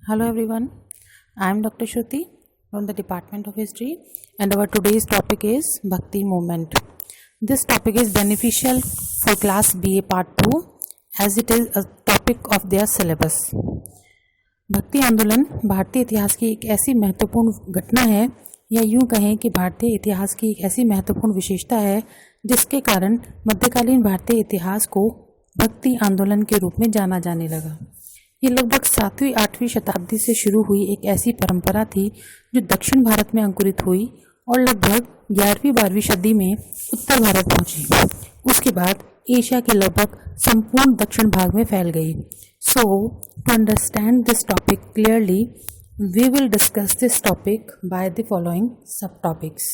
Hello everyone, I am Dr. Shruti from the Department of History and our today's topic is Bhakti Movement. This topic is beneficial for class BA part 2 as it is a topic of their syllabus. भक्ति आंदोलन भारतीय इतिहास की एक ऐसी महत्वपूर्ण घटना है या यूं कहें कि भारतीय इतिहास की एक ऐसी महत्वपूर्ण विशेषता है जिसके कारण मध्यकालीन भारतीय इतिहास को भक्ति आंदोलन के रूप में जाना जाने लगा। ये लगभग 7वीं-8वीं शताब्दी से शुरू हुई एक ऐसी परंपरा थी जो दक्षिण भारत में अंकुरित हुई और लगभग 11वीं-12वीं सदी में उत्तर भारत पहुंची। उसके बाद एशिया के लगभग संपूर्ण दक्षिण भाग में फैल गई। So to understand this topic clearly we will discuss this topic by the following subtopics.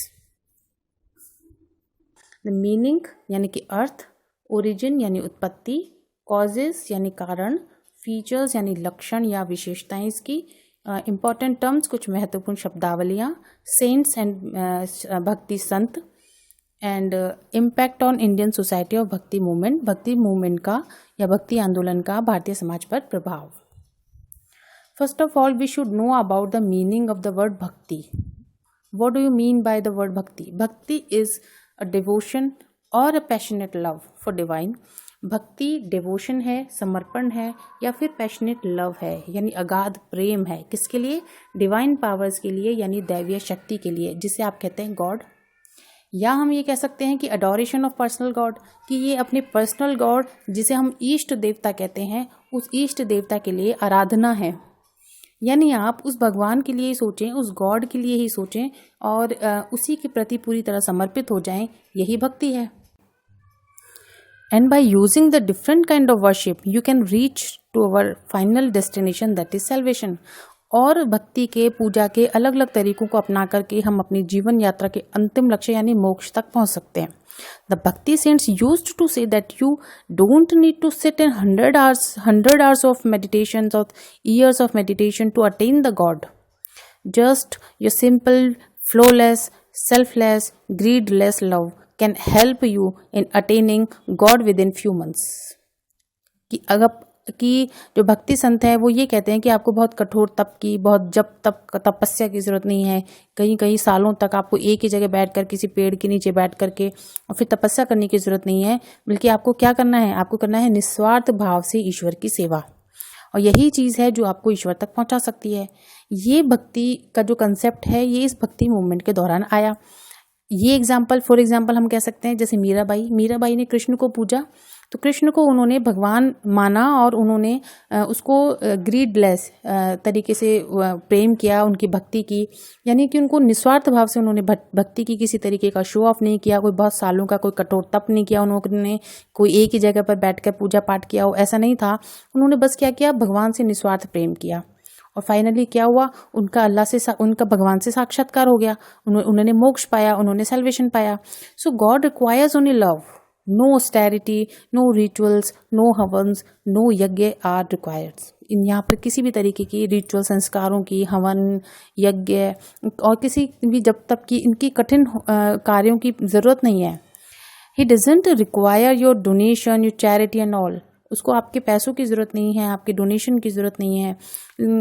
The meaning यानी कि अर्थ, ओरिजिन यानी उत्पत्ति, कॉजेस यानी कारण, फीचर्स यानी लक्षण या विशेषताएं इसकी, इम्पॉर्टेंट टर्म्स कुछ महत्वपूर्ण शब्दावलियाँ, cents and bhakti sant, and impact on Indian society of bhakti movement का या भक्ति आंदोलन का भारतीय समाज पर प्रभाव। First of all we should know about the meaning of the word bhakti. What do you mean by the word bhakti? Bhakti is a devotion और a passionate love for divine. Bhakti devotion है, समर्पण है या फिर पैशनेट लव है यानी अगाध प्रेम है। किसके लिए? डिवाइन पावर्स के लिए यानी दैवीय शक्ति के लिए, जिसे आप कहते हैं गॉड। या हम ये कह सकते हैं कि अडोरेशन ऑफ पर्सनल गॉड, कि ये अपने पर्सनल गॉड जिसे हम इष्ट देवता कहते हैं, उस इष्ट देवता के लिए आराधना है। यानी आप उस भगवान के लिए ही सोचें, उस गॉड के लिए ही सोचें और उसी के प्रति पूरी तरह समर्पित हो जाएं, यही भक्ति है। And by using the different kind of worship, you can reach to our final destination, that is salvation. और भक्ति के पूजा के अलग अलग तरीकों को अपना करके हम अपनी जीवन यात्रा के अंतिम लक्ष्य यानी मोक्ष तक पहुंच सकते हैं। The Bhakti saints used to say that you don't need to sit in 100 hours of meditations or years of meditation to attain the God. Just your simple, flawless, selfless, greedless love can help you in attaining God within few months. कि जो भक्ति संत है वो ये कहते हैं कि आपको बहुत कठोर तप की, बहुत जप तप तपस्या की ज़रूरत नहीं है। कई सालों तक आपको एक ही जगह बैठकर किसी पेड़ के नीचे बैठ करके और फिर तपस्या करने की ज़रूरत नहीं है, बल्कि आपको क्या करना है? आपको करना है निस्वार्थ भाव से ईश्वर की सेवा, और यही चीज़ है जो आपको ईश्वर तक पहुंचा सकती है। ये भक्ति का जो कंसेप्ट है ये इस भक्ति मूवमेंट के दौरान आया। ये फॉर एग्जाम्पल हम कह सकते हैं जैसे मीराबाई ने कृष्ण को पूजा, तो कृष्ण को उन्होंने भगवान माना और उन्होंने उसको ग्रीडलेस तरीके से प्रेम किया, उनकी भक्ति की, यानी कि उनको निस्वार्थ भाव से उन्होंने भक्ति की। किसी तरीके का शो ऑफ नहीं किया, कोई बहुत सालों का कोई कठोर तप नहीं किया, उन्होंने कोई एक ही जगह पर बैठकर पूजा पाठ किया हो, ऐसा नहीं था। उन्होंने बस क्या किया? भगवान से निस्वार्थ प्रेम किया और फाइनली क्या हुआ? उनका भगवान से साक्षात्कार हो गया, उन्होंने मोक्ष पाया, उन्होंने सैल्वेशन पाया। So God requires only love, no austerity, no rituals, no havans, no yagya are required. यहाँ पर किसी भी तरीके की रिचुअल संस्कारों की, हवन, यज्ञ और किसी भी जब तक की इनकी कठिन कार्यों की ज़रूरत नहीं है। He doesn't require your donation, your charity and all. उसको आपके पैसों की ज़रूरत नहीं है, आपके डोनेशन की ज़रूरत नहीं है।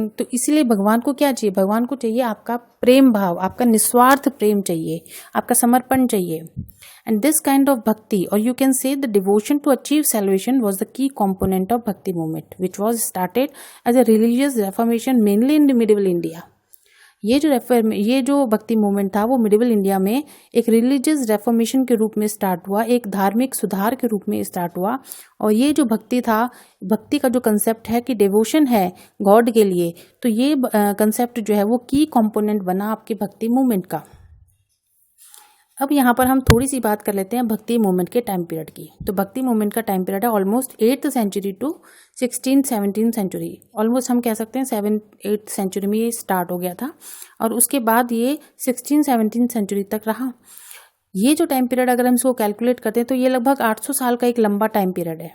तो इसलिए भगवान को क्या चाहिए? भगवान को चाहिए आपका प्रेम भाव, आपका निस्वार्थ प्रेम चाहिए, आपका समर्पण चाहिए। And this kind of bhakti, और you can say the devotion to achieve salvation was the key component of bhakti movement which was started as a religious reformation mainly in the medieval India. ये जो भक्ति मूवमेंट था वो medieval India में एक religious reformation के रूप में स्टार्ट हुआ, एक धार्मिक सुधार के रूप में स्टार्ट हुआ। और ये जो भक्ति था, भक्ति का जो कंसेप्ट है कि डिवोशन है गॉड के लिए, तो ये कंसेप्ट जो है वो की कंपोनेंट बना आपके भक्ति मूवमेंट का। अब यहाँ पर हम थोड़ी सी बात कर लेते हैं भक्ति मूवमेंट के टाइम पीरियड की। तो भक्ति मूवमेंट का टाइम पीरियड है almost 8th century to 16th-17th century. Almost हम कह सकते हैं 7th-8th सेंचुरी में ये स्टार्ट हो गया था और उसके बाद ये 16th-17th सेंचुरी तक रहा। ये जो टाइम पीरियड अगर हम इसको कैलकुलेट करते हैं तो ये लगभग 800 साल का एक लंबा टाइम पीरियड है।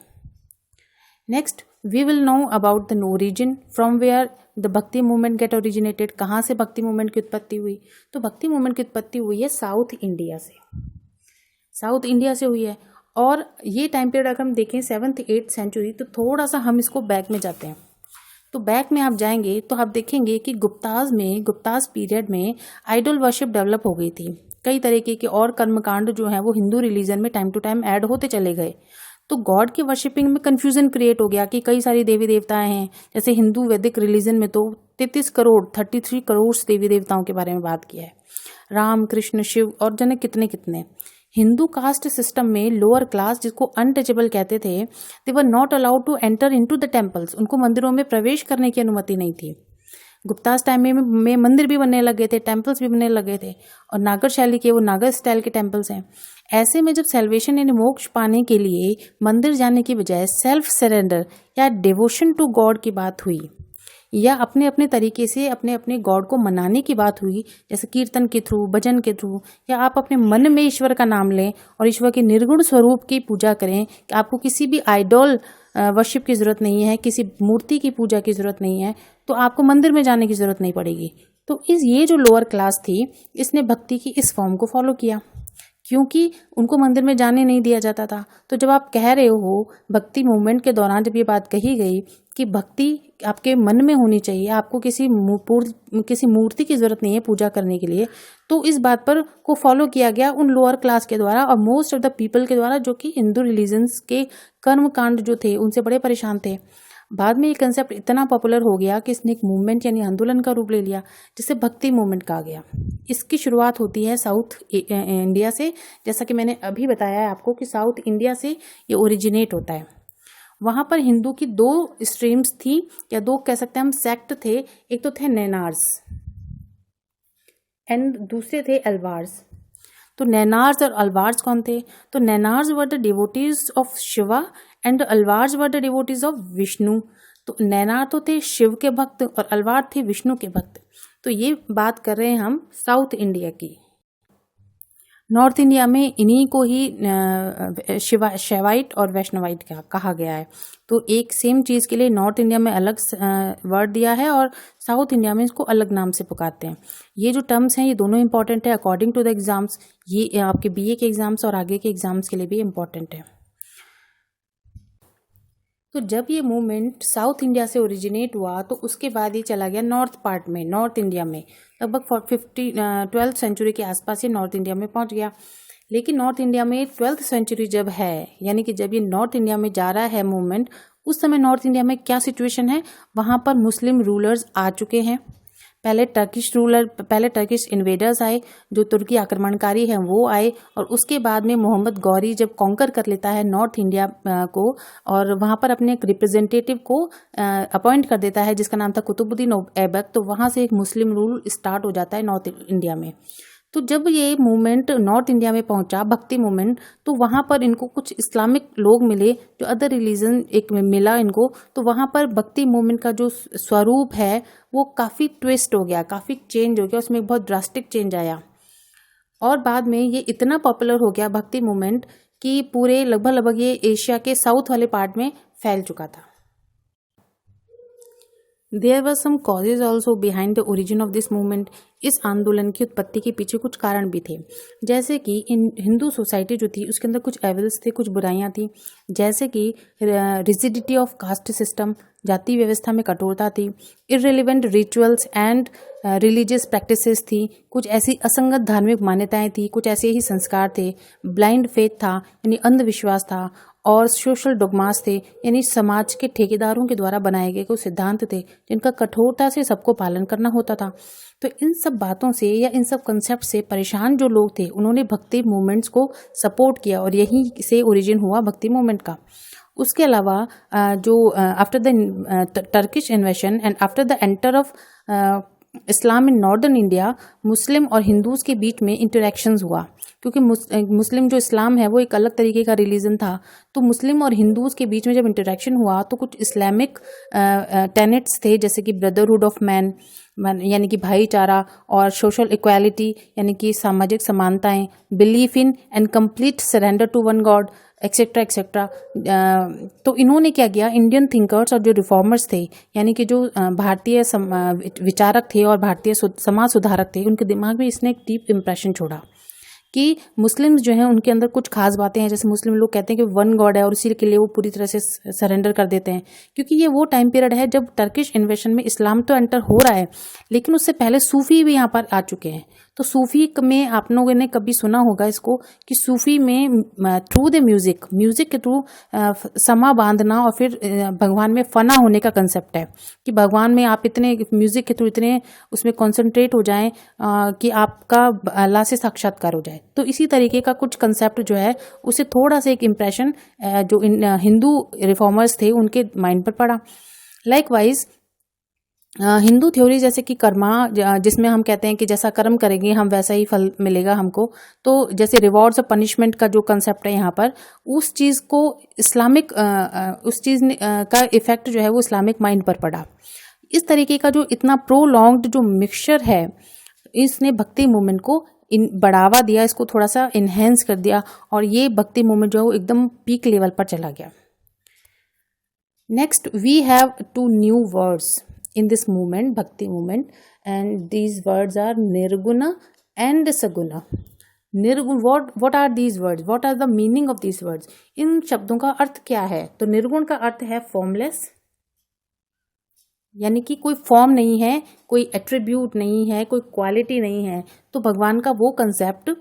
Next we will know about the origin from where the Bhakti movement get originated. कहाँ से भक्ति मूवमेंट की उत्पत्ति हुई? तो भक्ति मूवमेंट की उत्पत्ति हुई है साउथ इंडिया से हुई है। और ये टाइम पीरियड अगर हम देखें 7th-8th सेंचुरी, तो थोड़ा सा हम इसको बैक में जाते हैं। तो बैक में आप जाएंगे तो आप देखेंगे कि गुप्ताज पीरियड में आइडल वर्शिप डेवलप हो गई थी। कई तरीके के और कर्मकांड जो हैं वो हिंदू रिलीजन में टाइम टू टाइम ऐड होते चले गए। तो गॉड की वर्शिपिंग में कंफ्यूजन क्रिएट हो गया कि कई सारी देवी देवताएं हैं। जैसे हिंदू वैदिक रिलीजन में तो 33 करोड़ देवी देवताओं के बारे में बात किया है। राम, कृष्ण, शिव और जाने कितने कितने। हिंदू कास्ट सिस्टम में लोअर क्लास, जिसको अनटचेबल कहते थे, they were not allowed to enter into the temples. उनको मंदिरों में प्रवेश करने की अनुमति नहीं थी। गुप्ताज टाइम में मंदिर भी बनने लगे थे, टेम्पल्स भी बनने लगे थे, और नागर शैली के, वो नागर स्टाइल के टेम्पल्स हैं। ऐसे में जब सेल्वेशन यानी मोक्ष पाने के लिए मंदिर जाने की बजाय सेल्फ सरेंडर या डिवोशन टू गॉड की बात हुई, या अपने अपने तरीके से अपने अपने गॉड को मनाने की बात हुई, जैसे कीर्तन के थ्रू, भजन के थ्रू, या आप अपने मन में ईश्वर का नाम लें और ईश्वर के निर्गुण स्वरूप की पूजा करें। आपको किसी भी आइडल वर्शिप की ज़रूरत नहीं है, किसी मूर्ति की पूजा की ज़रूरत नहीं है, तो आपको मंदिर में जाने की ज़रूरत नहीं पड़ेगी। तो ये जो लोअर क्लास थी, इसने भक्ति की इस फॉर्म को फॉलो किया, क्योंकि उनको मंदिर में जाने नहीं दिया जाता था। तो जब आप कह रहे हो भक्ति मूवमेंट के दौरान जब ये बात कही गई कि भक्ति आपके मन में होनी चाहिए, आपको किसी मूर्ति की ज़रूरत नहीं है पूजा करने के लिए, तो इस बात पर को फॉलो किया गया उन लोअर क्लास के द्वारा और मोस्ट ऑफ द पीपल के द्वारा, जो कि हिंदू रिलीजन्स के कर्म कांड जो थे उनसे बड़े परेशान थे। बाद में ये कंसेप्ट इतना पॉपुलर हो गया कि इसने एक मूवमेंट यानी आंदोलन का रूप ले लिया, जिसे भक्ति मूवमेंट कहा गया। इसकी शुरुआत होती है साउथ इंडिया से। जैसा कि मैंने अभी बताया है आपको कि साउथ इंडिया से ये ओरिजिनेट होता है। वहाँ पर हिंदू की 2 स्ट्रीम्स थी, या 2 कह सकते हैं हम सेक्ट थे। एक तो थे नैनार्स एंड दूसरे थे अल्वार्स। तो नैनार्स और अल्वार्स कौन थे? तो Nayanars were the devotees of Shiva and Alvars were the devotees of Vishnu. तो नैनार तो थे शिव के भक्त और अल्वार थे विष्णु के भक्त। तो ये बात कर रहे हैं हम साउथ इंडिया की। नॉर्थ इंडिया में इन्हीं को ही शैवाइट और वैष्णवाइट कहा गया है। तो एक सेम चीज़ के लिए नॉर्थ इंडिया में अलग वर्ड दिया है और साउथ इंडिया में इसको अलग नाम से पुकारते हैं। ये जो टर्म्स हैं ये दोनों इंपॉर्टेंट है अकॉर्डिंग टू द एग्जाम्स। ये आपके बीए के एग्जाम्स और आगे के एग्जाम्स के लिए भी इम्पॉर्टेंट है। तो जब ये मूवमेंट साउथ इंडिया से ओरिजिनेट हुआ तो उसके बाद ये चला गया नॉर्थ पार्ट में, नॉर्थ इंडिया में। लगभग 12th सेंचुरी के आसपास ये नॉर्थ इंडिया में पहुंच गया। लेकिन नॉर्थ इंडिया में 12th सेंचुरी जब है, यानी कि जब ये नॉर्थ इंडिया में जा रहा है मूवमेंट, उस समय नॉर्थ इंडिया में क्या सिचुएशन है? वहाँ पर मुस्लिम रूलर्स आ चुके हैं। पहले टर्किश इन्वेडर्स आए, जो तुर्की आक्रमणकारी हैं वो आए, और उसके बाद में मोहम्मद गौरी जब कॉन्कर कर लेता है नॉर्थ इंडिया को और वहाँ पर अपने एक रिप्रेजेंटेटिव को अपॉइंट कर देता है जिसका नाम था कुतुबुद्दीन ऐबक, तो वहाँ से एक मुस्लिम रूल स्टार्ट हो जाता है नॉर्थ इंडिया में। तो जब ये मूवमेंट नॉर्थ इंडिया में पहुंचा, भक्ति मूवमेंट, तो वहाँ पर इनको कुछ इस्लामिक लोग मिले, जो अदर रिलीजन एक मिला इनको। तो वहाँ पर भक्ति मूवमेंट का जो स्वरूप है वो काफ़ी ट्विस्ट हो गया, काफ़ी चेंज हो गया, उसमें एक बहुत ड्रास्टिक चेंज आया। और बाद में ये इतना पॉपुलर हो गया भक्ति मूवमेंट कि पूरे लगभग ये एशिया के साउथ वाले पार्ट में फैल चुका था। There were some causes also behind the origin of this movement. इस आंदोलन की उत्पत्ति के पीछे कुछ कारण भी थे, जैसे कि हिंदू सोसाइटी जो थी उसके अंदर कुछ एविल्स थे, कुछ बुराइयां थी, जैसे कि रिजिडिटी ऑफ कास्ट सिस्टम, जाति व्यवस्था में कठोरता थी, irrelevant rituals and religious practices थी, कुछ ऐसी असंगत धार्मिक मान्यताएं थी, कुछ ऐसे ही संस्कार थे, ब्लाइंड फेथ था यानी अंधविश्वास था, और सोशल डोगमास थे यानी समाज के ठेकेदारों के द्वारा बनाए गए कुछ सिद्धांत थे जिनका कठोरता से सबको पालन करना होता था। तो इन सब बातों से या इन सब कंसेप्ट से परेशान जो लोग थे उन्होंने भक्ति मूवमेंट्स को सपोर्ट किया और यहीं से ओरिजिन हुआ भक्ति मूवमेंट का। उसके अलावा जो after the Turkish invasion and after the enter of Islam in northern India, Muslim और हिंदूज के बीच में इंटरेक्शंस हुआ, क्योंकि मुस्लिम जो इस्लाम है वो एक अलग तरीके का रिलीजन था। तो मुस्लिम और हिंदूज के बीच में जब इंटरेक्शन हुआ तो कुछ इस्लामिक टेनेट्स थे, जैसे कि ब्रदरहुड ऑफ मैन यानी कि भाईचारा, और सोशल इक्वालिटी यानी कि सामाजिक समानताएं, belief in and complete surrender to one god, etcetera etcetera. तो इन्होंने क्या किया, इंडियन थिंकर्स और जो रिफॉर्मर्स थे यानी कि जो भारतीय विचारक थे और भारतीय समाज सुधारक थे, उनके दिमाग में इसने एक डीप इम्प्रेशन छोड़ा कि मुस्लिम्स जो हैं उनके अंदर कुछ खास बातें हैं, जैसे मुस्लिम लोग कहते हैं कि वन गॉड है और इसी के लिए वो पूरी तरह से सरेंडर कर देते हैं, क्योंकि ये वो टाइम पीरियड है जब टर्किश इन्वेशन में इस्लाम तो एंटर हो रहा है, लेकिन उससे पहले सूफी भी यहाँ पर आ चुके हैं। तो सूफी में आप लोगों ने कभी सुना होगा इसको कि सूफी में थ्रू द म्यूजिक के थ्रू समा बांधना और फिर भगवान में फना होने का कंसेप्ट है कि भगवान में आप इतने म्यूजिक के थ्रू इतने उसमें कॉन्सेंट्रेट हो जाएं कि आपका अल्लाह से साक्षात्कार हो जाए। तो इसी तरीके का कुछ कंसेप्ट जो है उसे थोड़ा सा एक इम्प्रेशन जो हिंदू रिफॉर्मर्स थे उनके माइंड पर पड़ा। लाइकवाइज हिंदू थ्योरी जैसे कि कर्मा, जिसमें हम कहते हैं कि जैसा कर्म करेंगे हम वैसा ही फल मिलेगा हमको, तो जैसे रिवॉर्ड्स और पनिशमेंट का जो कंसेप्ट है यहाँ पर, उस चीज़ को इस्लामिक उस चीज़ का इफेक्ट जो है वो इस्लामिक माइंड पर पड़ा। इस तरीके का जो इतना प्रोलॉन्ग्ड जो मिक्सचर है, इसने भक्ति मूवमेंट को बढ़ावा दिया, इसको थोड़ा सा इन्हेंस कर दिया और ये भक्ति मूवमेंट जो है वो एकदम पीक लेवल पर चला गया। Next we have 2 new words in this movement, bhakti movement, and these words are nirguna and saguna. What are these words? What are the meaning of these words? इन शब्दों का अर्थ क्या है? तो निर्गुण का अर्थ है फॉर्मलेस, यानी कि कोई फॉर्म नहीं है, कोई एट्रीब्यूट नहीं है, कोई क्वालिटी नहीं है। तो भगवान का वो कंसेप्ट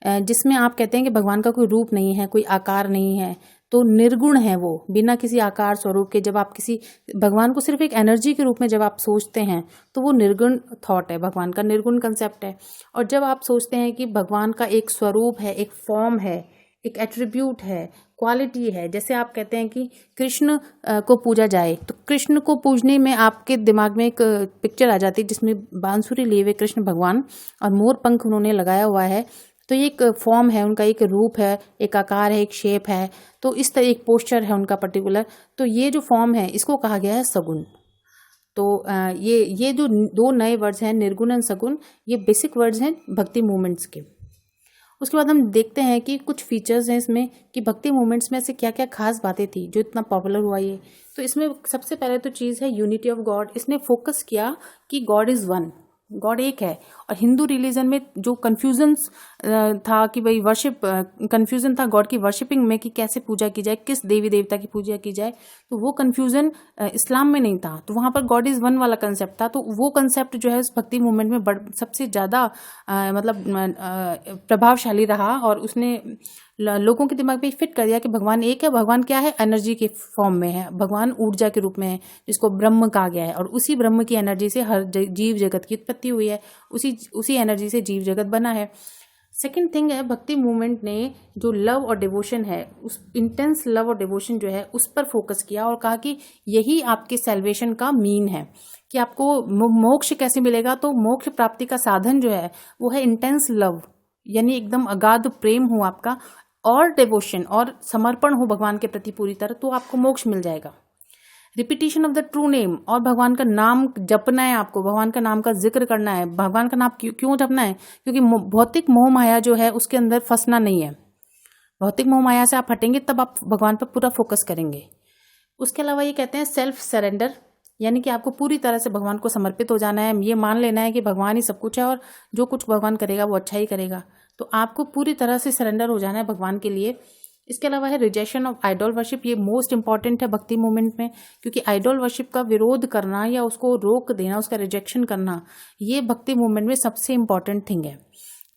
जिसमें आप कहते हैं कि भगवान का कोई रूप नहीं है, कोई आकार नहीं है, तो निर्गुण है वो, बिना किसी आकार स्वरूप के। जब आप किसी भगवान को सिर्फ एक एनर्जी के रूप में जब आप सोचते हैं तो वो निर्गुण थॉट है, भगवान का निर्गुण कंसेप्ट है। और जब आप सोचते हैं कि भगवान का एक स्वरूप है, एक फॉर्म है, एक एट्रीब्यूट है, क्वालिटी है, जैसे आप कहते हैं कि कृष्ण को पूजा जाए, तो कृष्ण को पूजने में आपके दिमाग में एक पिक्चर आ जाती है जिसमें बांसुरी लिए हुए कृष्ण भगवान और मोर पंख उन्होंने लगाया हुआ है। तो ये एक फॉर्म है, उनका एक रूप है, एक आकार है, एक शेप है, तो इस तरह एक पोस्चर है उनका पर्टिकुलर। तो ये जो फॉर्म है इसको कहा गया है सगुण। तो ये जो 2 नए वर्ड्स हैं निर्गुण और सगुण, ये बेसिक वर्ड्स हैं भक्ति मूवमेंट्स के। उसके बाद हम देखते हैं कि कुछ फीचर्स हैं इसमें कि भक्ति मूवमेंट्स में से क्या क्या खास बातें थी जो इतना पॉपुलर हुआ ये। तो इसमें सबसे पहले तो चीज़ है यूनिटी ऑफ गॉड। इसने फोकस किया कि गॉड इज़ वन, गॉड एक है। और हिंदू रिलीजन में जो कन्फ्यूजन था कि भाई वर्शिप, कन्फ्यूजन था गॉड की वर्शिपिंग में कि कैसे पूजा की जाए, किस देवी देवता की पूजा की जाए, तो वो कन्फ्यूजन इस्लाम में नहीं था। तो वहाँ पर गॉड इज़ वन वाला कंसेप्ट था। तो वो कंसेप्ट जो है इस भक्ति मूवमेंट में सबसे ज़्यादा मतलब प्रभावशाली रहा और उसने लोगों के दिमाग में फिट कर दिया कि भगवान एक है। भगवान क्या है? एनर्जी के फॉर्म में है, भगवान ऊर्जा के रूप में है, जिसको ब्रह्म कहा गया है। और उसी ब्रह्म की एनर्जी से हर जीव जगत की उत्पत्ति हुई है, उसी एनर्जी से जीव जगत बना है। सेकेंड थिंग है, भक्ति मूवमेंट ने जो लव और डिवोशन है, उस इंटेंस लव और डिवोशन जो है उस पर फोकस किया और कहा कि यही आपके सेल्वेशन का मीन है कि आपको मोक्ष कैसे मिलेगा। तो मोक्ष प्राप्ति का साधन जो है वो है इंटेंस लव, यानी एकदम अगाध प्रेम हो आपका, और डिवोशन और समर्पण हो भगवान के प्रति पूरी तरह, तो आपको मोक्ष मिल जाएगा। Repetition of the true name, और भगवान का नाम जपना है आपको, भगवान का नाम का जिक्र करना है। भगवान का नाम क्यों जपना है? क्योंकि भौतिक मोह माया जो है उसके अंदर फंसना नहीं है। भौतिक मोह माया से आप हटेंगे तब आप भगवान पर पूरा फोकस करेंगे। उसके अलावा ये कहते हैं सेल्फ सरेंडर, यानी कि आपको पूरी तरह से भगवान को समर्पित हो जाना है। ये मान लेना है कि भगवान ही सब कुछ है और जो कुछ भगवान करेगा वो अच्छा ही करेगा। तो आपको पूरी तरह से सरेंडर हो जाना है भगवान के लिए। इसके अलावा है रिजेक्शन ऑफ आइडल वर्शिप। ये मोस्ट इंपॉर्टेंट है भक्ति मूवमेंट में, क्योंकि आइडल वर्शिप का विरोध करना या उसको रोक देना, उसका रिजेक्शन करना, ये भक्ति मूवमेंट में सबसे इंपॉर्टेंट थिंग है।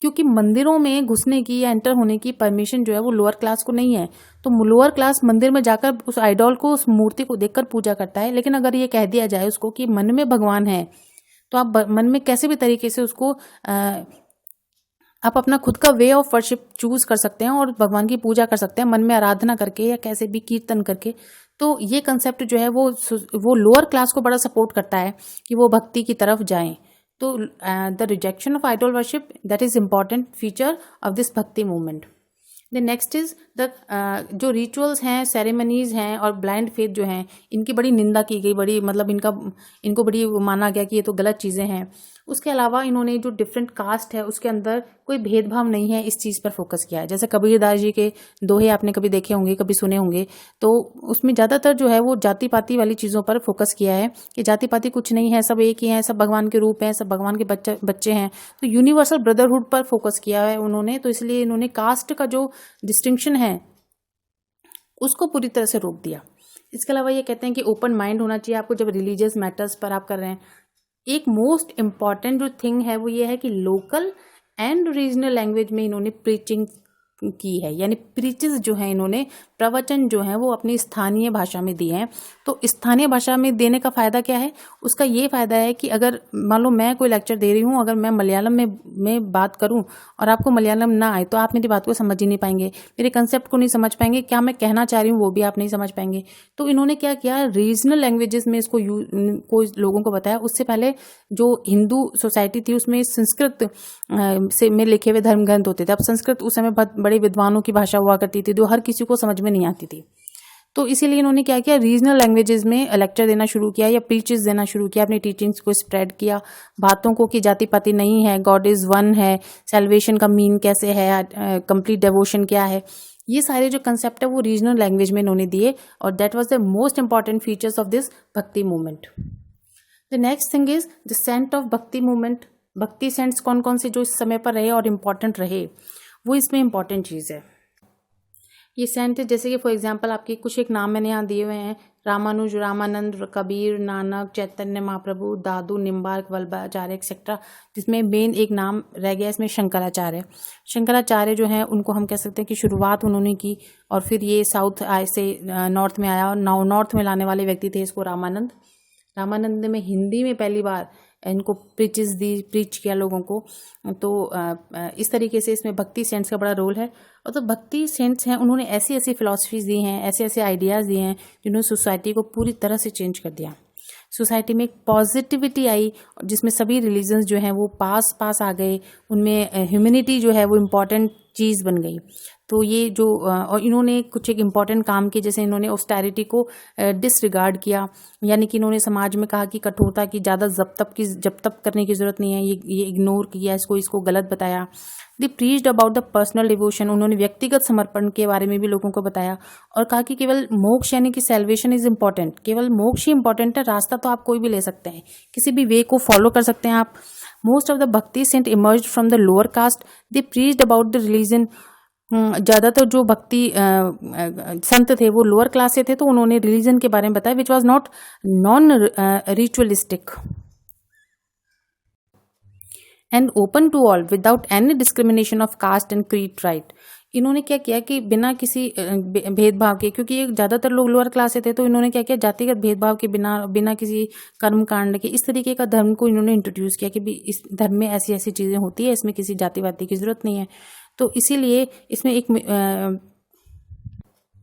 क्योंकि मंदिरों में घुसने की या एंटर होने की परमिशन जो है वो लोअर क्लास को नहीं है। तो लोअर क्लास मंदिर में जाकर उस आइडल को, उस मूर्ति को देखकर पूजा करता है। लेकिन अगर ये कह दिया जाए उसको कि मन में भगवान है, तो आप मन में कैसे भी तरीके से उसको आप अपना खुद का वे ऑफ वर्शिप चूज कर सकते हैं और भगवान की पूजा कर सकते हैं, मन में आराधना करके या कैसे भी कीर्तन करके। तो ये कंसेप्ट जो है वो लोअर क्लास को बड़ा सपोर्ट करता है कि वो भक्ति की तरफ जाएं। तो the rejection of idol worship, that is important feature of this bhakti movement. The next is the जो रिचुअल्स हैं, सेरेमनीज हैं और ब्लाइंड फेथ जो हैं, इनकी बड़ी निंदा की गई, बड़ी मतलब इनको बड़ी माना गया कि ये तो गलत चीज़ें हैं। उसके अलावा इन्होंने जो डिफरेंट कास्ट है उसके अंदर कोई भेदभाव नहीं है, इस चीज़ पर फोकस किया है। जैसे कबीरदास जी के दोहे आपने कभी देखे होंगे, कभी सुने होंगे, तो उसमें ज़्यादातर जो है वो जाति पाति वाली चीज़ों पर फोकस किया है कि जाति पाति कुछ नहीं है, सब एक ही हैं, सब भगवान के रूप हैं, सब भगवान के बच्चे हैं। तो यूनिवर्सल ब्रदरहुड पर फोकस किया है उन्होंने, तो इसलिए इन्होंने कास्ट का जो डिस्टिंक्शन है उसको पूरी तरह से रोक दिया। इसके अलावा ये कहते हैं कि ओपन माइंड होना चाहिए आपको जब रिलीजियस मैटर्स पर आप कर रहे हैं। एक मोस्ट इम्पॉर्टेंट जो थिंग है वो ये है कि लोकल एंड रीजनल लैंग्वेज में इन्होंने प्रीचिंग की है, यानी प्रीचेस जो हैं, इन्होंने प्रवचन जो हैं वो अपनी स्थानीय भाषा में दिए हैं। तो स्थानीय भाषा में देने का फ़ायदा क्या है? उसका ये फ़ायदा है कि अगर मान लो मैं कोई लेक्चर दे रही हूँ, अगर मैं मलयालम में बात करूँ और आपको मलयालम ना आए तो आप मेरी बात को समझ ही नहीं पाएंगे, मेरे कंसेप्ट को नहीं समझ पाएंगे, क्या मैं कहना चाह रही हूँ वो भी आप नहीं समझ पाएंगे। तो इन्होंने क्या किया, रीजनल लैंग्वेजेस में इसको लोगों को बताया। उससे पहले जो हिंदू सोसाइटी थी उसमें संस्कृत से में लिखे हुए धर्म ग्रंथ होते थे। अब संस्कृत उस समय बहुत बड़े विद्वानों की भाषा हुआ करती थी जो हर किसी को समझ में नहीं आती थी। तो इसीलिए इन्होंने क्या किया, रीजनल लैंग्वेजेस में लेक्चर देना शुरू किया या प्रीचेस देना शुरू किया, अपनी टीचिंग्स को स्प्रेड किया, बातों को कि जाति पाति नहीं है, गॉड इज वन है, सेल्वेशन का मीन कैसे है, कंप्लीट डेवोशन क्या है, ये सारे जो कंसेप्ट है वो रीजनल लैंग्वेज में इन्होंने दिए। और that was the most important features of this bhakti movement. The next thing is the saint of bhakti movement. Bhakti saints कौन कौन से जो इस समय पर रहे और इम्पॉर्टेंट रहे, वो इसमें इम्पॉर्टेंट चीज़ है। ये सेंट जैसे कि फॉर एग्जांपल आपके कुछ एक नाम मैंने यहाँ दिए हुए हैं, रामानुज, रामानंद, कबीर, नानक, चैतन्य महाप्रभु, दादू, निम्बार्क, वल्लभाचार्य एक्सेट्रा। जिसमें मेन एक नाम रह गया इसमें शंकराचार्य। शंकराचार्य जो हैं उनको हम कह सकते हैं कि शुरुआत उन्होंने की और फिर ये साउथ से नॉर्थ में आया और नॉर्थ में लाने वाले व्यक्ति थे इसको रामानंद। रामानंद ने हिंदी में पहली बार इनको प्रीच किया लोगों को। तो इस तरीके से इसमें भक्ति सेंट्स का बड़ा रोल है। और तो भक्ति सेंट्स हैं, उन्होंने ऐसी ऐसी फिलॉसफीज दी हैं, ऐसे ऐसे आइडियाज़ दिए हैं जिन्होंने सोसाइटी को पूरी तरह से चेंज कर दिया। सोसाइटी में एक पॉजिटिविटी आई जिसमें सभी रिलीजन्स जो हैं वो पास आ गए, उनमें ह्यूमैनिटी जो है वो इम्पॉर्टेंट चीज़ बन गई। तो ये जो और इन्होंने कुछ एक इम्पॉर्टेंट काम किए, जैसे इन्होंने ऑस्टेरिटी को डिसरिगार्ड किया, यानी कि इन्होंने समाज में कहा कि कठोरता की ज़्यादा जब तप करने की ज़रूरत नहीं है, ये इग्नोर किया, इसको गलत बताया। They preached about the personal devotion. उन्होंने व्यक्तिगत समर्पण के बारे में भी लोगों को बताया और कहा कि केवल मोक्ष यानी कि सैल्वेशन इज इम्पॉर्टेंट, केवल मोक्ष ही इम्पॉर्टेंट है, रास्ता तो आप कोई भी ले सकते हैं, किसी भी वे को फॉलो कर सकते हैं आप। Most of the Bhakti saint emerged from the lower caste. They preached about the religion. ज़्यादातर जो भक्ति संत थे वो लोअर क्लास से थे, तो उन्होंने रिलीजन के बारे में बताया which was non ritualistic and open to all without any discrimination of caste and creed right. इन्होंने क्या किया कि बिना किसी भेदभाव के, क्योंकि ये ज़्यादातर लोग लोअर क्लास से थे, तो इन्होंने क्या किया, जातिगत भेदभाव के बिना किसी कर्म कांड के इस तरीके का धर्म को इन्होंने इंट्रोड्यूस किया कि इस धर्म में ऐसी ऐसी चीज़ें होती है, इसमें किसी जातिवादी की ज़रूरत नहीं है। तो इसीलिए इसमें एक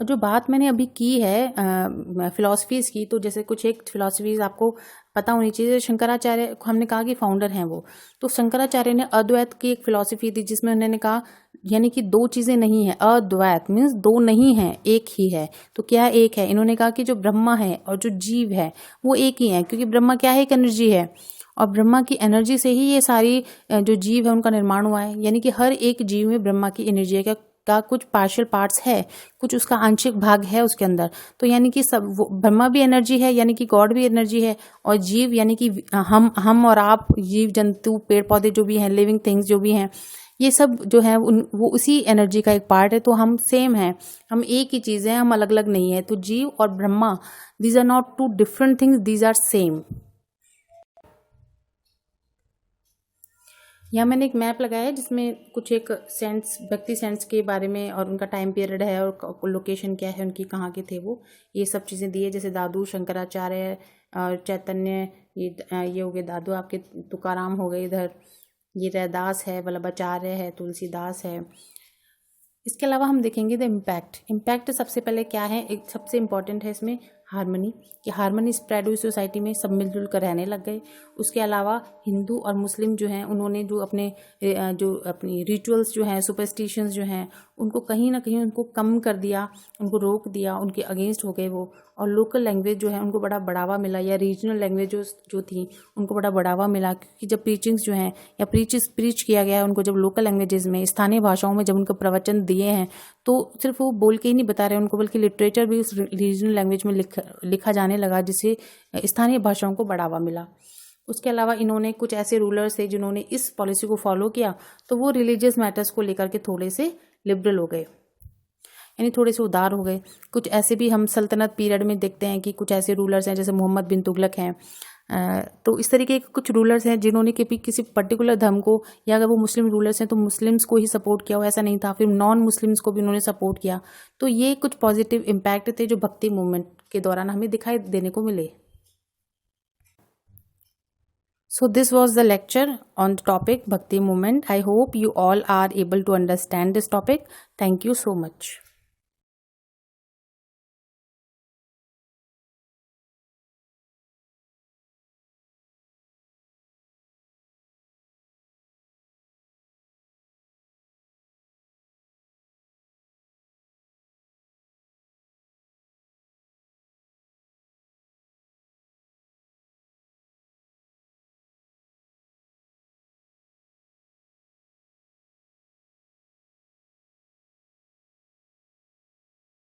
जो बात मैंने अभी की है फिलॉसफीज़ की, तो जैसे कुछ एक फिलॉसफीज़ आपको पता होनी चाहिए। शंकराचार्य हमने कहा कि फाउंडर हैं वो, तो शंकराचार्य ने अद्वैत की एक फिलॉसफी थी जिसमें उन्होंने कहा यानी कि दो चीज़ें नहीं है, अद्वैत मीन्स दो नहीं है, एक ही है। तो क्या एक है? इन्होंने कहा कि जो ब्रह्मा है और जो जीव है वो एक ही है, क्योंकि ब्रह्मा क्या है, एक एनर्जी है और ब्रह्मा की एनर्जी से ही ये सारी जो जीव है उनका निर्माण हुआ है। यानी कि हर एक जीव में ब्रह्मा की एनर्जी का कुछ पार्शियल पार्ट्स है, कुछ उसका आंशिक भाग है उसके अंदर। तो यानी कि सब ब्रह्मा भी एनर्जी है, यानी कि गॉड भी एनर्जी है, और जीव यानी कि हम और आप, जीव जंतु, पेड़ पौधे जो भी हैं, लिविंग थिंग्स जो भी हैं, ये सब जो है वो उसी एनर्जी का एक पार्ट है। तो हम सेम हैं, हम एक ही चीज़ हैं, हम अलग अलग नहीं है। तो जीव और Brahma, these are not two different things, these are same. यहाँ मैंने एक मैप लगाया है जिसमें कुछ एक सेंट्स, भक्ति सेंट्स के बारे में और उनका टाइम पीरियड है और लोकेशन क्या है उनकी, कहाँ के थे वो, ये सब चीज़ें दी है। जैसे दादू शंकराचार्य और चैतन्य, ये हो गए दादू आपके, तुकाराम हो गए इधर, ये रैदास है, वल्लभाचार्य है, तुलसीदास है। इसके अलावा हम देखेंगे द इम्पैक्ट। सबसे पहले क्या है, एक सबसे इम्पॉर्टेंट है इसमें हारमनी, कि हारमनी स्प्रेड हुई सोसाइटी में, सब मिलजुल कर रहने लग गए। उसके अलावा हिंदू और मुस्लिम जो हैं उन्होंने जो अपनी रिचुअल्स जो हैं, सुपरस्टिशंस जो हैं, उनको कहीं ना कहीं उनको कम कर दिया, उनको रोक दिया, उनके अगेंस्ट हो गए वो। और लोकल लैंग्वेज जो है उनको बड़ा बढ़ावा मिला, या रीजनल लैंग्वेज जो थी उनको बड़ा बढ़ावा मिला, क्योंकि जब प्रीचिंग्स जो हैं या प्रीच किया गया है उनको, जब लोकल लैंग्वेजेस में, स्थानीय भाषाओं में जब उनको प्रवचन दिए हैं, तो सिर्फ वो बोल के ही नहीं बता रहे उनको, बल्कि लिटरेचर भी उस रीजनल लैंग्वेज में लिखा जाने लगा, जिससे स्थानीय भाषाओं को बढ़ावा मिला। उसके अलावा इन्होंने कुछ ऐसे रूलर्स थे जिन्होंने इस पॉलिसी को फॉलो किया, तो वो रिलीजियस मैटर्स को लेकर के थोड़े से लिबरल हो गए, यानी थोड़े से उदार हो गए। कुछ ऐसे भी हम सल्तनत पीरियड में देखते हैं कि कुछ ऐसे रूलर्स हैं, जैसे मोहम्मद बिन तुगलक हैं। तो इस तरीके के कुछ रूलर्स हैं जिन्होंने किसी पर्टिकुलर धर्म को, या अगर वो मुस्लिम रूलर्स हैं तो मुस्लिम्स को ही सपोर्ट किया हो, ऐसा नहीं था, फिर नॉन मुस्लिम्स को भी उन्होंने सपोर्ट किया। तो ये कुछ पॉजिटिव इम्पैक्ट थे जो भक्ति मूवमेंट के दौरान हमें दिखाई देने को मिले। So this was the lecture on the topic Bhakti movement. I hope you all are able to understand this topic. Thank you so much.